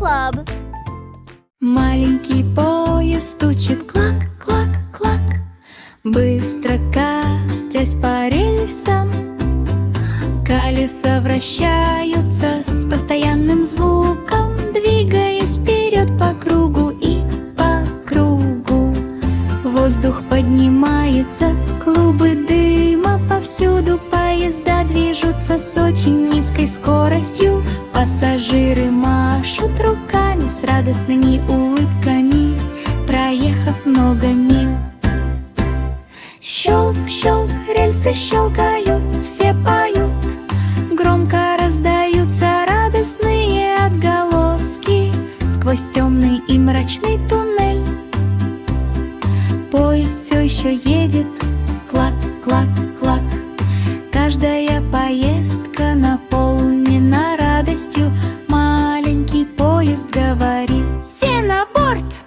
Club. Маленький поезд стучит клак-клак-клак, быстро катясь по рельсам. Колеса вращаются с постоянным звуком, двигаясь вперед по кругу и по кругу. Воздух поднимается, клубы дыма повсюду. Поезда движутся с очень низкой скоростью. Пассажиры машут руками с радостными улыбками, проехав много миль. Щелк-щелк, рельсы щелкают, все поют. Громко раздаются радостные отголоски сквозь темный и мрачный туннель. Поезд все еще едет, клак-клак-клак. Каждая поездка наполнена радостью. Маленький поезд говорит: все на борт!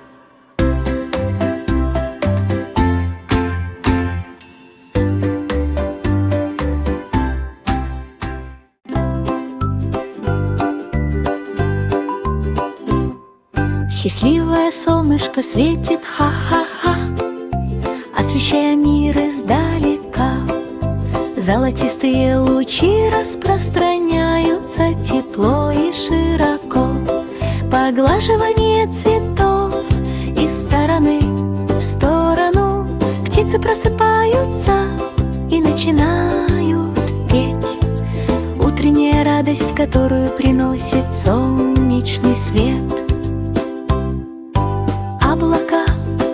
Счастливое солнышко светит, ха-ха-ха, освещая мир издалека. Золотистые лучи распространяются тепло и широко. Поглаживание цветов из стороны в сторону. Птицы просыпаются и начинают петь. Утренняя радость, которую приносит солнечный свет. Облака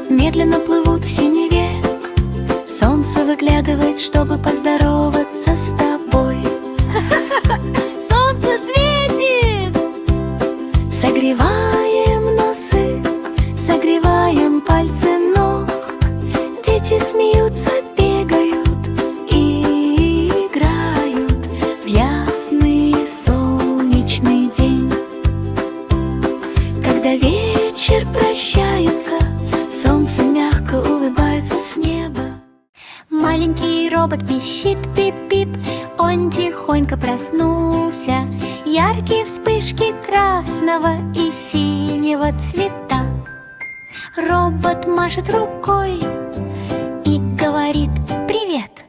медленно плывут в синеве. Солнце выглядывает, чтобы поздороваться с тобой. Солнце светит! Согреваем носы, согреваем пальцы ног. Дети смеются, бегают и играют в ясный солнечный день. Когда вечер прощается, солнце мягко улыбается с неба. Маленький робот пищит пип-пип, он тихонько проснулся. Яркие вспышки красного и синего цвета. Робот машет рукой и говорит: привет!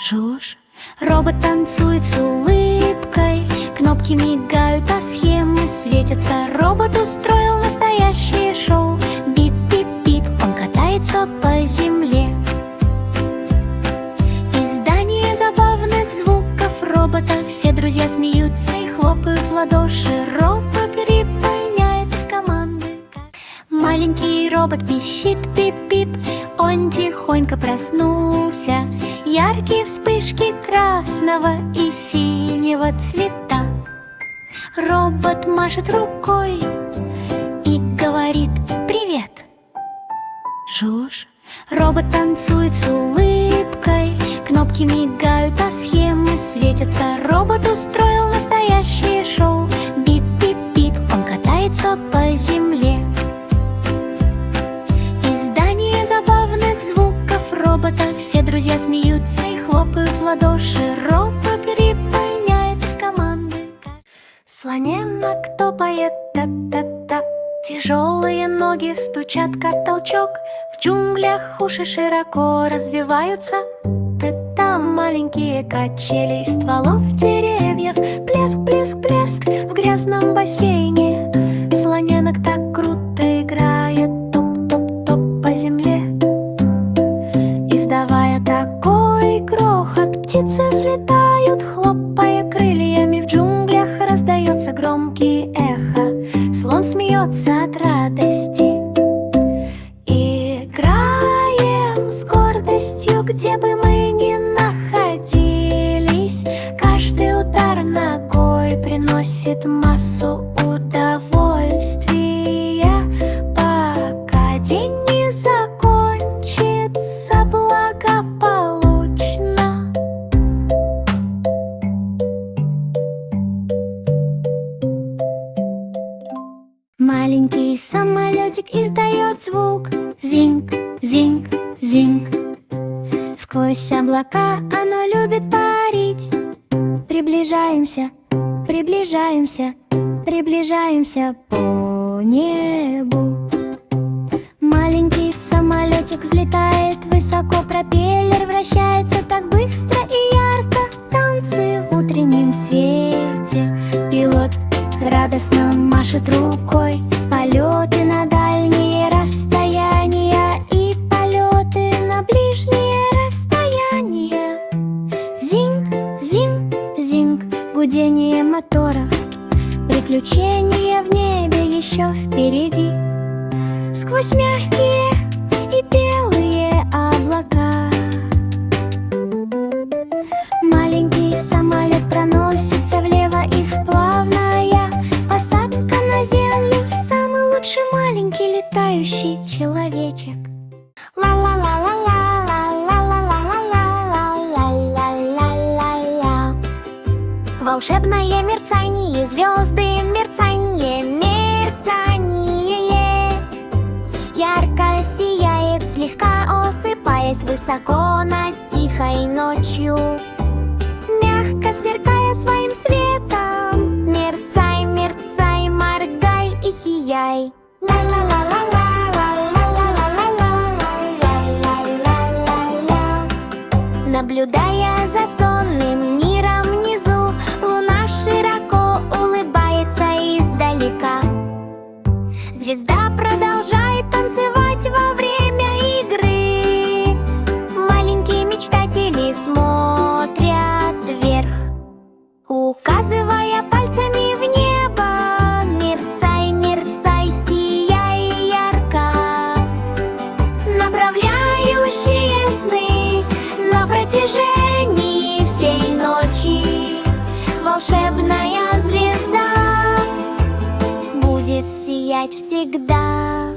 Жуж. Робот танцует с улыбкой, кнопки мигают, а схемы светятся. Робот устроил настоящее шоу. Бип-бип-бип, он катается по земле. Робота все друзья смеются и хлопают в ладоши. Робот переполняет команды. Маленький робот пищит пип-пип, он тихонько проснулся. Яркие вспышки красного и синего цвета. Робот машет рукой и говорит: привет! Жуж. Робот танцует с улыбкой, кнопки мигают, а схемы светятся. Робот устроил настоящее шоу. Бип-бип-бип, он катается по земле. Издание забавных звуков робота. Все друзья смеются и хлопают в ладоши. Робот переполняет команды. Слоненок топает та-та-та. Тяжелые ноги стучат, как толчок. В джунглях уши широко развиваются. Там маленькие качели стволов деревьев. Плеск, плеск, плеск в грязном бассейне. Слоненок так круто играет, топ-топ-топ по земле. Издавая такой грохот, птицы взлетают, хлопая крыльями. В джунглях раздается громкий эхо. Слон смеется от радости. Играем с гордостью, где бы мы ни находились. Каждый удар ногой приносит массу удовольствия. Пока день не закончится благополучно. Маленький самолетик издает звук. Зинг, зинг, зинг. Сквозь облака оно любит парить. Приближаемся, приближаемся. приближаемся по небу. Маленький самолетик взлетает высоко, пропеллер вращается так быстро и ярко. Танцы в утреннем свете, пилот радостно машет рукой. Полеты на дальние расстояния и полеты на ближние расстояния. Зинг, зинг, зинг, гудение моторов. Приключения в небе еще впереди. Сквозь мягкие и белые облака маленький самолет проносится влево и вплавная посадка на землю. Самый лучший маленький летающий человечек. Ла-ла-ла-ла-ла-ла-ла-ла-ла-ла-ла-ла-ла. Волшебное мерцание, звезды, мерцание, мерцание. Ярко сияет, слегка осыпаясь высоко над тихой ночью. Мягко сверкая своим светом, мерцай, мерцай, моргай и сияй. Ла-ла-ла-ла-ла-ла-ла-ла-ла-ла-ла-ла-ла. Наблюдая за сонным миром внизу, луна широко улыбается издалека. Звезда продолжает танцевать во время игры. Маленькие мечтатели смотрят вверх, указывая пальцами в небо. Мерцай, мерцай, сияй ярко. Направляющие сны на протяжении всей ночи. Волшебная звезда будет сиять всегда.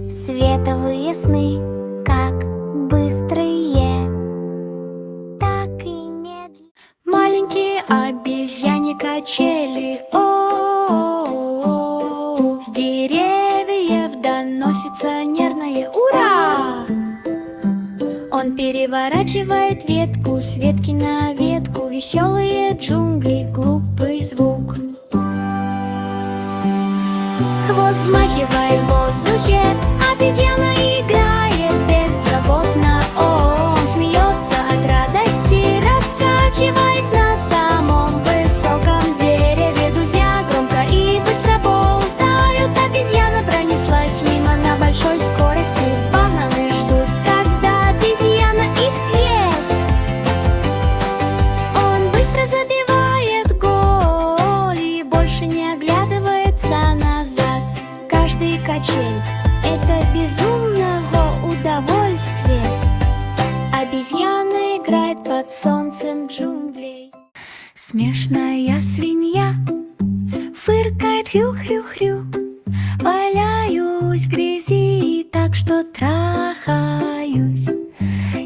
Световые сны, как быстрые, так и медленные. Маленькие обезьяне качели, о-о-о-о. С деревьев доносится нервное ура! Он переворачивает ветку с ветки на ветку. Веселые джунгли, глупый звук. Хвост взмахивает в воздухе, обезьяна играет беззаботно. Он смеется от радости, раскачиваясь на самом высоком дереве. Друзья громко и быстро болтают. Обезьяна пронеслась мимо на большой скорости. Бананы ждут, когда обезьяна их съест. Он быстро забивает гол и больше не оглядывается назад. Каждый качель — это безумного удовольствия. Обезьяна играет под солнцем джунглей. Смешная свинья фыркает хрю-хрю-хрю. Валяюсь в грязи так, что трахаюсь.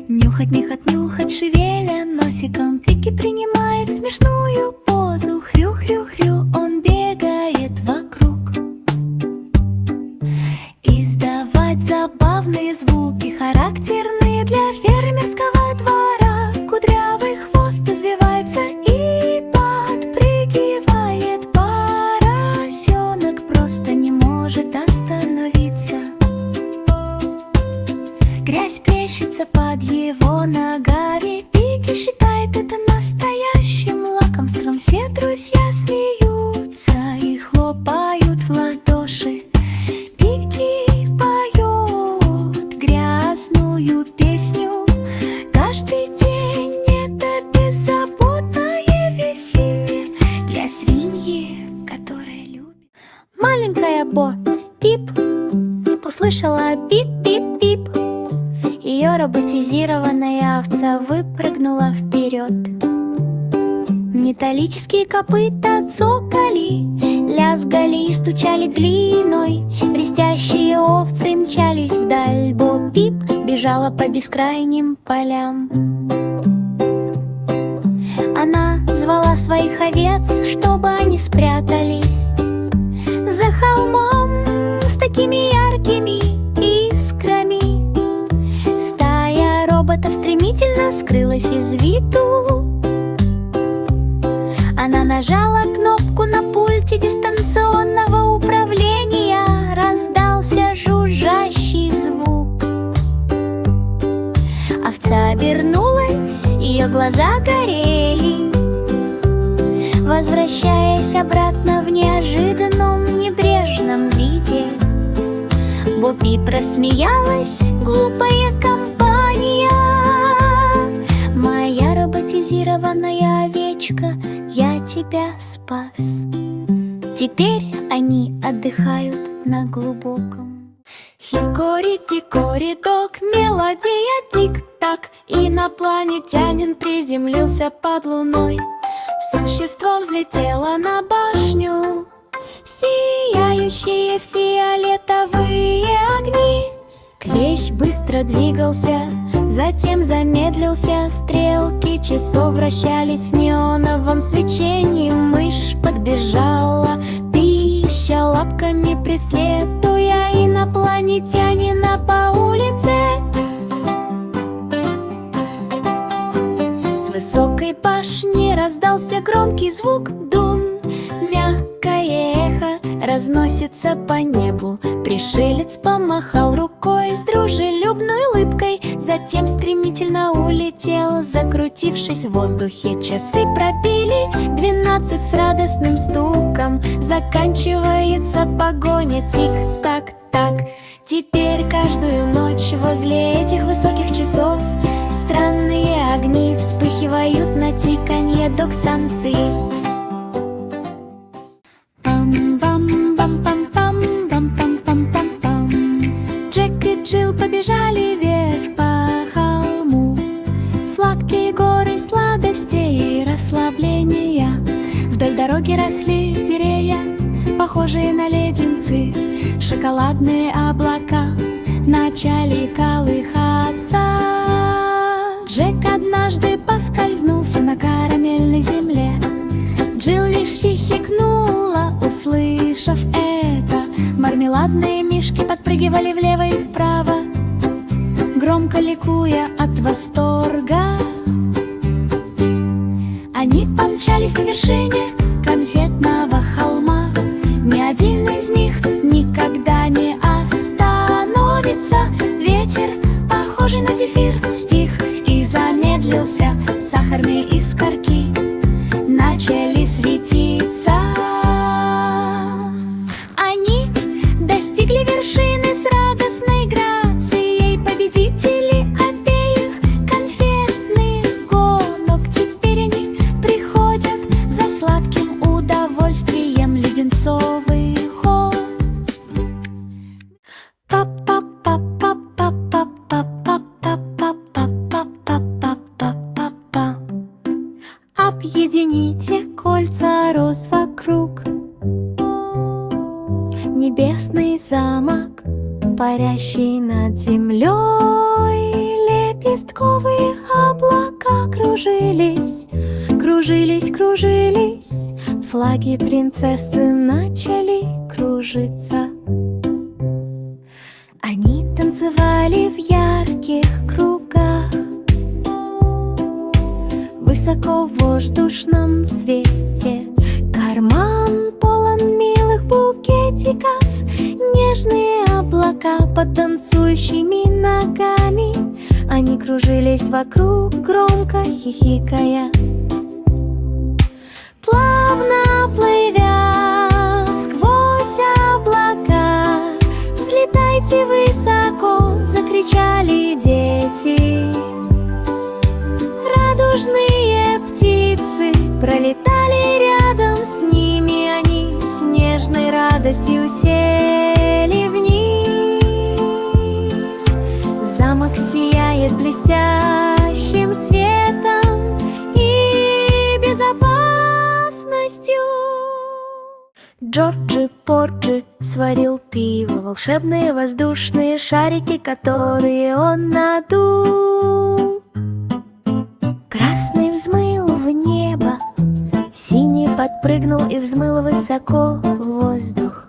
Нюхать, нюхать, нюхать, шевеля носиком. Пики принимает смешную позу. Хрю-хрю-хрю, он бегает вокруг. Издавать забавные звуки, характерные для фермерского двора. Кудрявый хвост извивается и подпрыгивает. Поросенок просто не может остановиться. Грязь плещется под его ногами. Пики считает это настоящим лакомством. Все друзья смеются и хлопают в ладоши. Пики поет грязную песню. Каждый день это беззаботное веселье для свиньи, которая любит. Маленькая Бо Пип услышала пип-пип-пип. Ее роботизированная овца выпрыгнула вперед. Металлические копыта цокали, лязгали и стучали глиной. Блестящие овцы мчались вдаль. Бо Пип бежала по бескрайним полям. Она звала своих овец, чтобы они спрятались за холмом с такими яркими искрами. Стая роботов стремительно скрылась из виду. Она нажала кнопку на пульте дистанционного управления. Раздался жужжащий звук. Овца обернулась, ее глаза горели, возвращаясь обратно в неожиданном небрежном виде. Бо Пип рассмеялась, глупая компания. Моя роботизированная овечка, я тебя спас. Теперь они отдыхают на глубоком. Хикори-дикори-док, мелодия тик-так. Инопланетянин приземлился под луной. Существо взлетело на башню. Сияющие фиолетовые огни. Клещ быстро двигался, затем замедлился. Стрелки часов вращались в неоновом свечении. Мышь подбежала, пища лапками, преследуя инопланетянина по улице. С высокой башни раздался громкий звук дум. Мягкое эхо разносится по небу. Пришелец помахал рукой с дружелюбной улыбкой, затем стремительно улетел, закрутившись в воздухе. Часы пробили 12 с радостным стуком. Заканчивается погоня, тик-так-так. Теперь каждую ночь возле этих высоких часов странные огни вспыхивают на тиканье док-станции. Джек и Джилл побежали вверх по холму. Сладкие горы сладостей и расслабления. Вдоль дороги росли деревья, похожие на леденцы. Шоколадные облака начали колыхаться. Джек однажды поскользнулся на карамельной земле. Джилл лишь хихикнула, услышав это. Мармеладные мишки подпрыгивали влево и вправо, громко ликуя от восторга. Они помчались к вершине конфетного холма. Ни один из них никогда не остановится. Ветер, похожий на зефир, стих и замедлился. Сахарные искорки начали светиться. Они достигли вершины с радостной грацией. Победители обеих конфетных гонок. Теперь они приходят за сладким удовольствием леденцовый холм. Объедините кольца роз вокруг. Небесный замок, парящий над землей. Лепестковые облака кружились, кружились, кружились. Флаги принцессы начали кружиться. Они танцевали в ярких кругах, высоко в воздушном свете. Карман полон милых букетиков. Нежные облака под танцующими ногами. Они кружились вокруг, громко хихикая. Плавно плывя сквозь облака, взлетайте высоко, закричали дети. Радужные птицы пролетали рядом с ними. Они с нежной радостью сели вниз. Замок сияет блестящим светом и безопасностью. Джорджи Порджи сварил пиво, волшебные воздушные шарики, которые он надул. Красный взмыл в небо, синий подпрыгнул и взмыл высоко в воздух.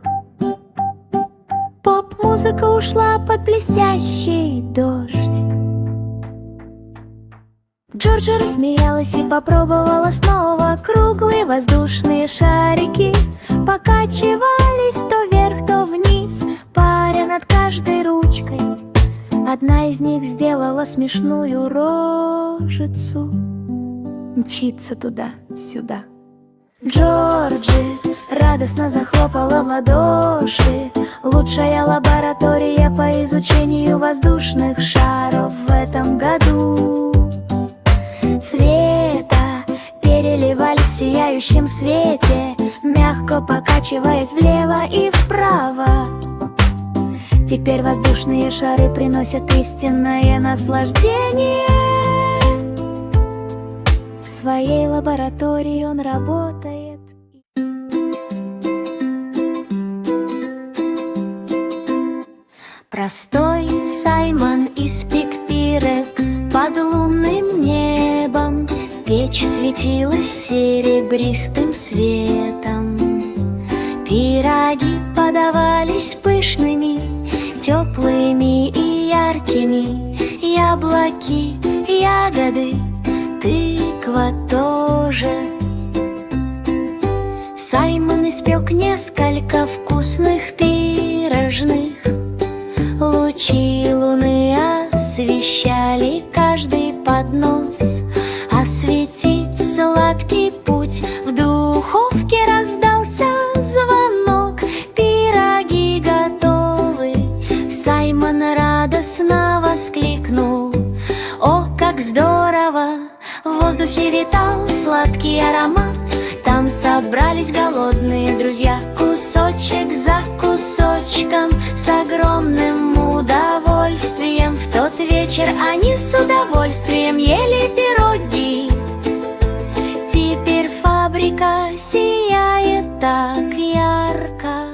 Поп-музыка ушла под блестящий дождь. Джорджа рассмеялась и попробовала снова. Круглые воздушные шарики покачивались то вверх, то вниз, паря над каждой ручкой. Одна из них сделала смешную рожицу, мчится туда-сюда. Джорджи радостно захлопала в ладоши. Лучшая лаборатория по изучению воздушных шаров в этом году. Цвета переливались в сияющем свете, мягко покачиваясь влево и вправо. Теперь воздушные шары приносят истинное наслаждение. В своей лаборатории он работает. Простой Саймон испек пирог под лунным небом. Печь светилась серебристым светом. Пироги подавались пышными, теплыми и яркими. Яблоки, ягоды, тыква тоже. Саймон испек несколько вкусных пирожных. Лучи луны освещали каждый поднос. Осветить сладкий путь в духовке раздался звонок. Пироги готовы. Саймон радостно воскликнул: «О, как здорово!» В воздухе витал сладкий аромат. Там собрались голодные друзья, кусочек за кусочком, с огромным удовольствием. В тот вечер они с удовольствием ели пироги. Теперь фабрика сияет так ярко.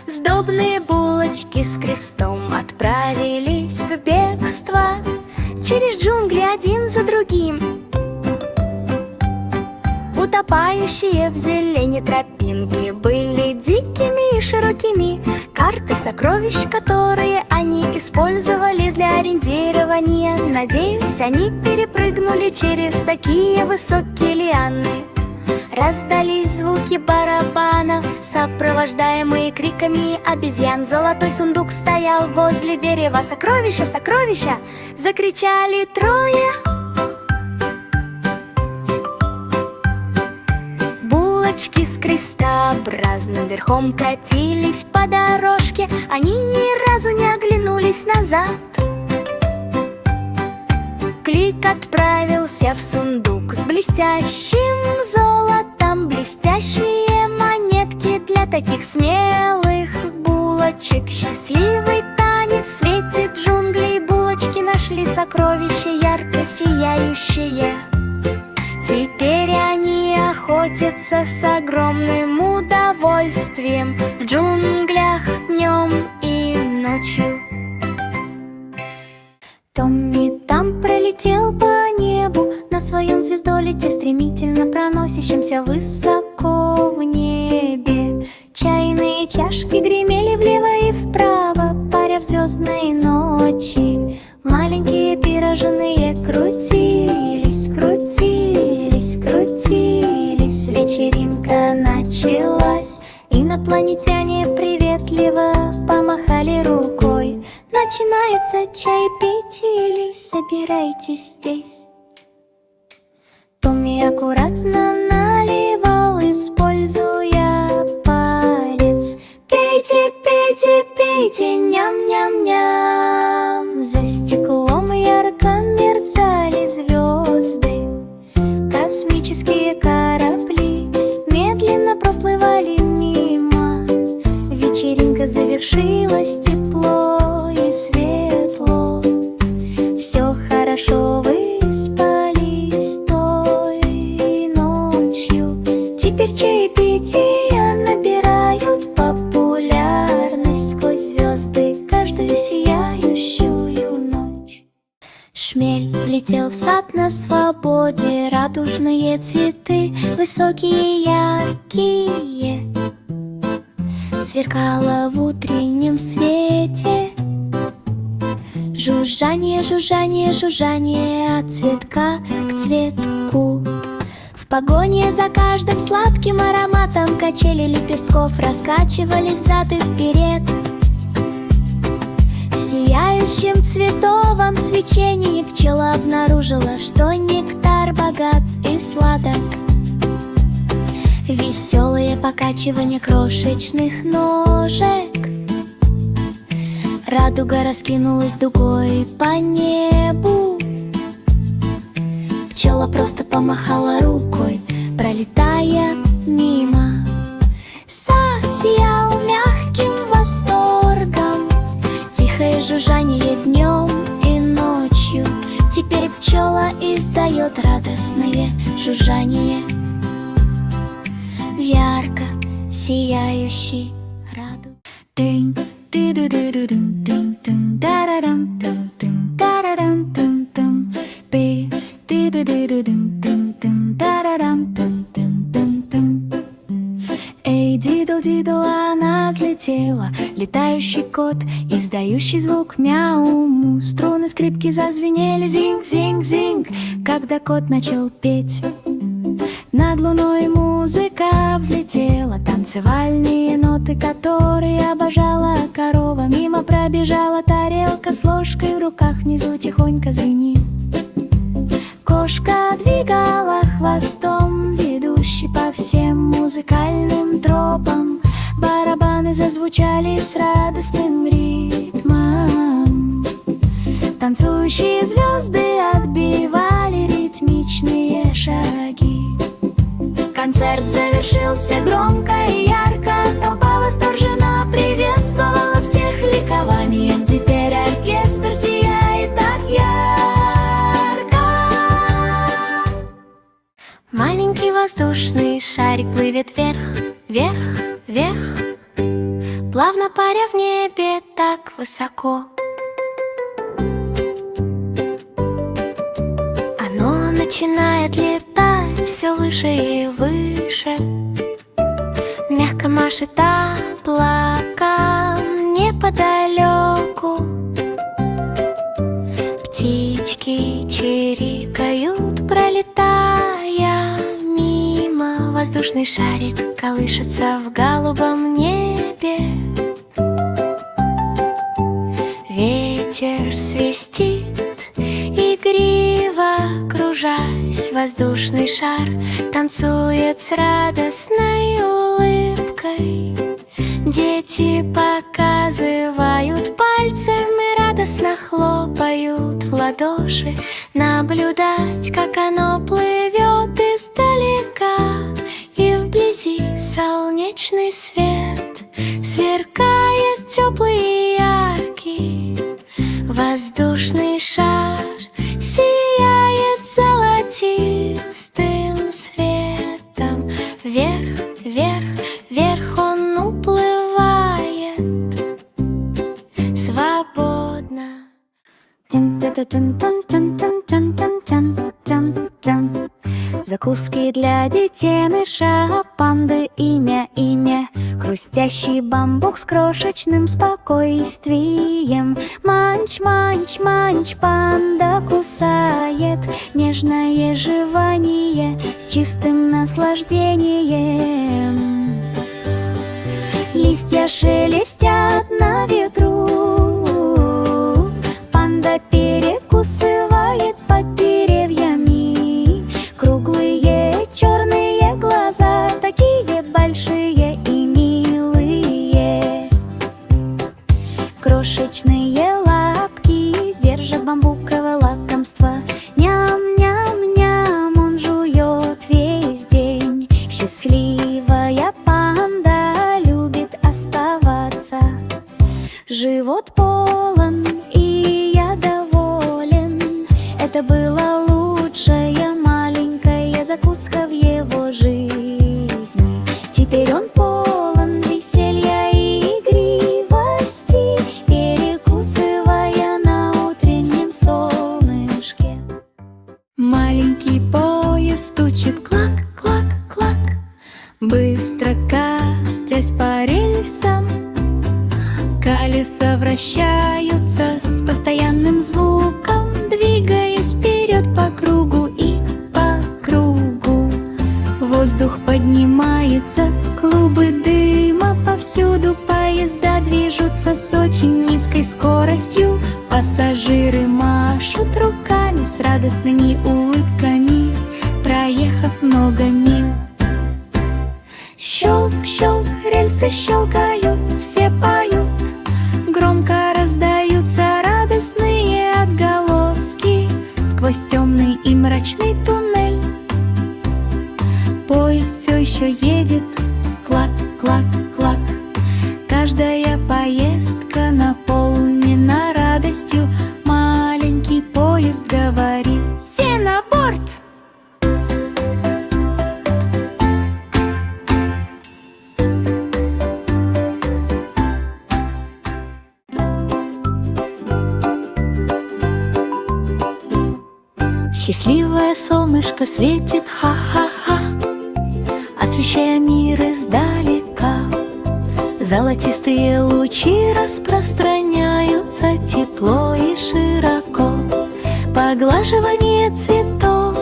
Сдобные булочки с крестом отправились в бегство через джунгли один за другим. Утопающие в зелени тропинки были дикими и широкими. Карты сокровищ, которые они использовали для ориентирования. Надеюсь, они перепрыгнули через такие высокие лианы. Раздались звуки барабанов, сопровождаемые криками обезьян. Золотой сундук стоял возле дерева. «Сокровища, сокровища!» — закричали трое. Булочки с крестообразным верхом катились по дорожке. Они ни разу не оглянулись назад. Клик отправился в сундук с блестящим золотом. Блестящие монетки для таких смелых булочек. Счастливый танец в свете джунглей. Булочки нашли сокровища ярко сияющие. Теперь они охотятся с огромным удовольствием в джунглях днем и ночью. Томми там пролетел по небу на своем звездолете, стремительно проносящемся высоко в небе. Чайные чашки гремели влево и вправо, паря в звездной ночи. Маленькие пирожные крутились, крутились, крутились. Вечеринка началась. Инопланетяне приветливо помахали рукой. Начинается чаепитие, собирайтесь здесь. Томми аккуратно наливал, используя палец. Пейте, пейте, пейте, ням-ням-ням. За стеклом ярко мерцали звезды. Космические корабли медленно проплывали мимо. Вечеринка завершилась, тепло и светло. Все хорошо, выспались той ночью. Теперь чаепития набирают популярность сквозь звезды каждую сияющую ночь. Шмель влетел в сад на свободе. Радужные цветы, высокие, яркие. сверкало в утреннем свете. Жужжание, жужжание, жужжание от цветка к цветку. В погоне за каждым сладким ароматом качели лепестков раскачивали взад и вперед. В сияющем цветовом свечении пчела обнаружила, что нектар богат и сладок. Веселые покачивания крошечных ножек. Радуга раскинулась дугой по небу. Пчела просто помахала рукой, пролетая мимо. Сад сиял мягким восторгом, тихое жужжание днем и ночью. Теперь пчела издает радостное жужжание в ярко сияющий радуг. Эй, дидл-дидл, она взлетела, летающий кот, издающий звук мяу. Струны скрипки зазвенели зинг-зинг-зинг, когда кот начал петь. Над луной музыка взлетела, танцевальные ноты, которые обожала корова. Мимо пробежала тарелка с ложкой в руках, внизу тихонько звенит. Кошка двигала хвостом, ведущий по всем музыкальным тропам. Барабаны зазвучали с радостным ритмом. Танцующие звезды отбивали ритмичные шаги. Концерт завершился громко и ярко. Толпа восторженно приветствовала всех ликованием. Теперь оркестр сияет так ярко. Маленький воздушный шарик плывет вверх, вверх, вверх, плавно паря в небе так высоко. Оно начинает летать все выше и выше, мягко машет облакам неподалеку. Птички чирикают, пролетая мимо. Воздушный шарик колышется в голубом небе. Ветер свистит, игриво кружась. Воздушный шар танцует с радостной улыбкой. Дети показывают пальцем и радостно хлопают в ладоши. Наблюдать, как оно плывет издалека. И вблизи солнечный свет сверкает теплый и яркий. Воздушный шар сияет золотистым светом. Вверх, вверх, вверх он уплывает свободно. Закуски для детеныша, панды имя. Хрустящий бамбук с крошечным спокойствием. Манч, манч, манч, панда кусает. Нежное жевание с чистым наслаждением. Листья шелестят на ветру. Панда перекусывает под деревьями. Круглые черные глаза, такие большие и милые. Крошечные лапки держат бамбуковое лакомство. Ням-ням-ням, он жует весь день. Счастливая панда любит оставаться. Живот полон, и я доволен. Это была лучшая маленькая закуска в его жизни. Теперь он полон веселья и игривости, перекусывая на утреннем солнышке. Маленький поезд стучит клак, клак, клак, быстро катясь по рельсам. радостными улыбками, проехав много миль. Щелк, щелк, рельсы щелкают, все поют, громко раздаются радостные отголоски сквозь темный и мрачный туннель. Поезд все еще едет, клак, клак, клак. Каждая поездка наполнена радостью. Маленький поезд говорит: все на борт! Счастливое солнышко светит, ха-ха-ха, освещая мир издалека. Золотистые лучи распространяются тепло и широко. Поглаживание цветов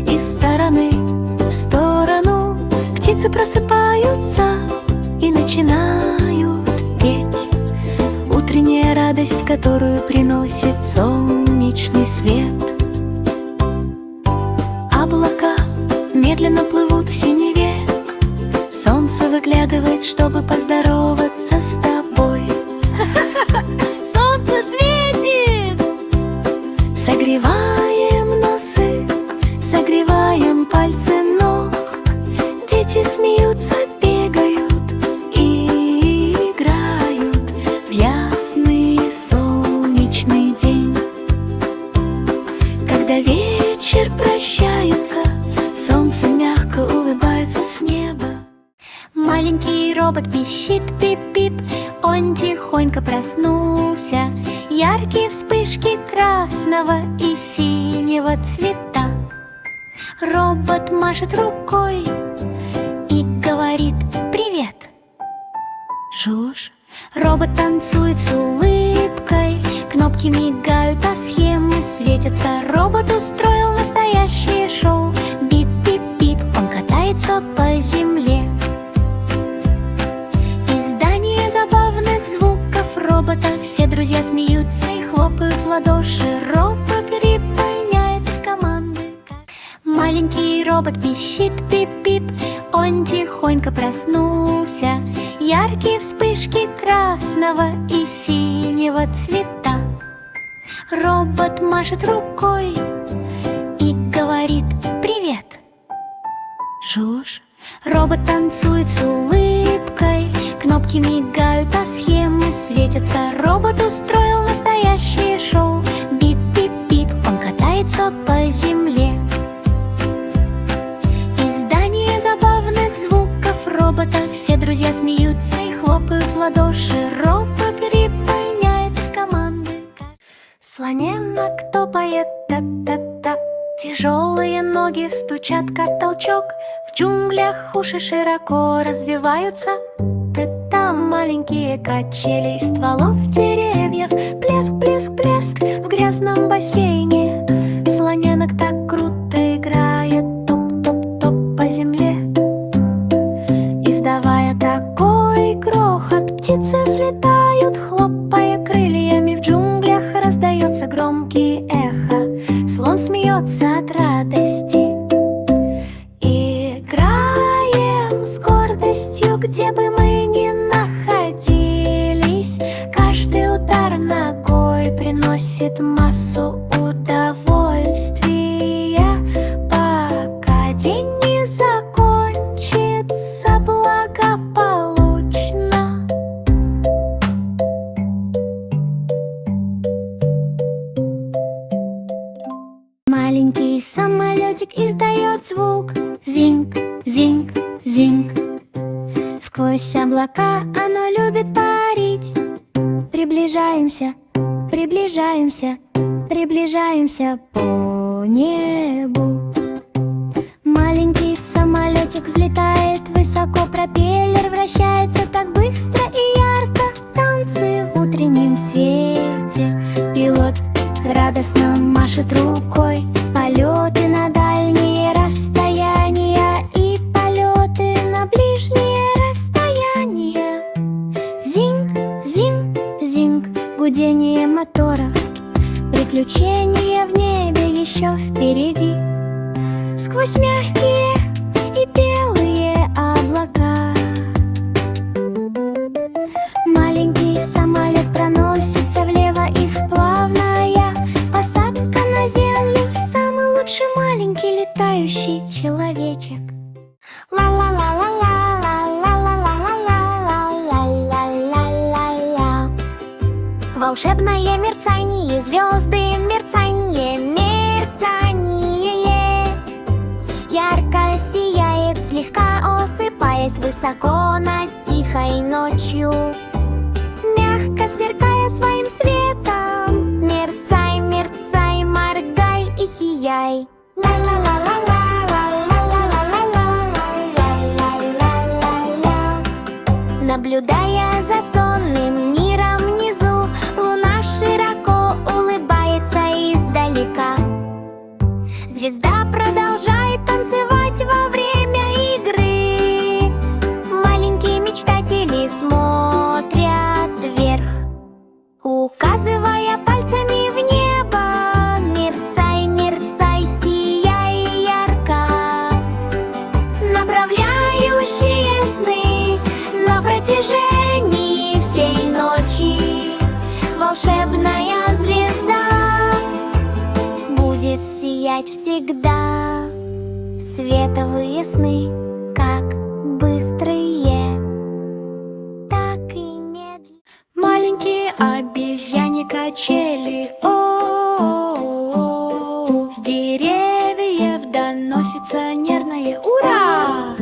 из стороны в сторону. Птицы просыпаются и начинают петь. Утренняя радость, которую приносит солнечный свет. Облака медленно плывут в синеве. Солнце выглядывает, чтобы поздороваться с тобой. Солнце светит! Согреваем носы, согреваем пальцы ног. Дети смеются, бегают и играют в ясный солнечный день. Когда вечер прощается, солнце мягко улыбается с неба. Маленький робот пищит, пип-пип, он тихонько проснулся. Яркие вспышки красного и синего цвета. Робот машет рукой и говорит: привет, Жуж. Робот танцует с улыбкой, кнопки мигают, а схемы светятся. Робот устроил настоящее шоу. Бип-бип-бип, он катается по земле. Издание забавных звуков робота. Все друзья смеются и хлопают в ладоши. Робот выполняет команды. Маленький робот пищит, пип-пип, он тихонько проснулся. Яркие вспышки красного и синего цвета. Робот машет рукой и говорит: привет, Жуж. Робот танцует с улыбкой, кнопки мигают, а схемы светятся. Робот устроил настоящее шоу. Бип-бип-бип, он катается по земле. Издание забавных звуков робота. Все друзья смеются и хлопают в ладоши. Робот выполняет команды. Слоненок топает, та-та-та. Тяжелые ноги стучат, как толчок. В джунглях уши широко развиваются. Там маленькие качели из стволов деревьев. Плеск, плеск, плеск в грязном бассейне. Слоненок так круто играет, топ-топ-топ по земле. Издавая такой грохот, птицы взлетают, хлопая крыльями. В джунглях раздается громкий эхо. Слон смеется от радости. Играем с гордостью, где бы мы ни находились. Каждый удар ногой приносит массу удовольствия. Пока день не закончится благополучно. Маленький самолетик издает звук. Зинг, зинг, зинг. Сквозь облака оно любит парить. Приближаемся, приближаемся, приближаемся по небу. Маленький самолетик взлетает высоко. Пропеллер вращается так быстро и ярко. Танцы в утреннем свете. Пилот радостно машет рукой. Полеты на дальние расстояния и полеты на ближние расстояния. Зинг, зинг, зинг, гудение моторов. Приключения в небе еще впереди. Сквозь мягкие и белые облака маленький самолет проносится влево и вплавная посадка на землю. Самый лучший маленький летающий человечек. Ла-ла-ла-ла-ла-ла-ла-ла-ла-ла-ла-ла-ла. Волшебное мерцание, звезды, мерцание, мерцание. Ярко сияет, слегка осыпаясь высоко над тихой ночью. Мягко сверкая своим светом, мерцай, мерцай, моргай и сияй. Наблюдая за сонным миром внизу, луна широко улыбается издалека. Звезда продолжает танцевать во время игры. Маленькие мечтатели смотрят вверх, указывая пальцами в небо. Мерцай, мерцай, сияй ярко, направляющие сны на протяжении всей ночи. Волшебная звезда будет сиять всегда. Световые сны, как быстрые, так и медленные. Маленькие обезьяне качели, о-о-о-о. С деревьев доносится нервное ура!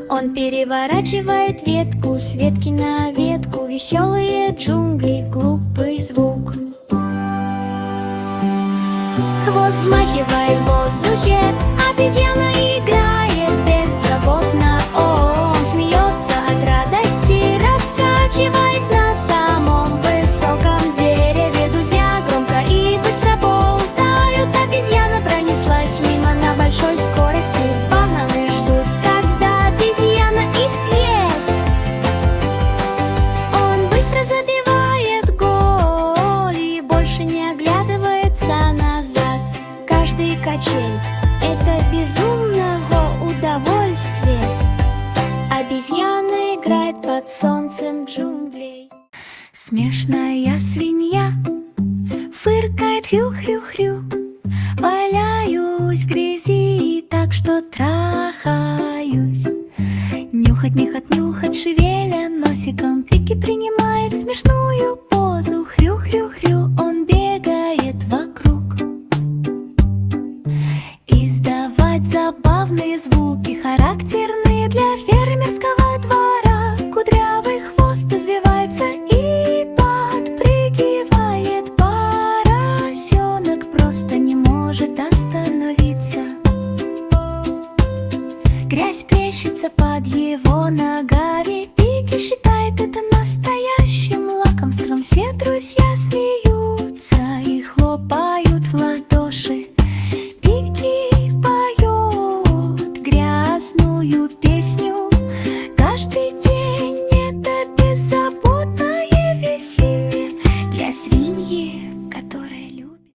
Он переворачивает ветку с ветки на ветку. Веселые джунгли, глупый звук. Хвост взмахивает в воздухе, обезьяна играет беззаботно. Он смеется от радости, раскачиваясь на самом высоком дереве. Друзья громко и быстро болтают. Обезьяна пронеслась мимо на большой скорости. Бананы ждут, когда обезьяна их съест. Он быстро забивает гол и больше не оглядывается назад. Каждый качель — это безумного удовольствия. Обезьяна играет под солнцем джунглей. Смешная свинья фыркает хрю-хрю-хрю. Валяюсь в грязи так, что трахаюсь. Нюхать, нюхать, нюхать, шевеля носиком, пики принимает смешную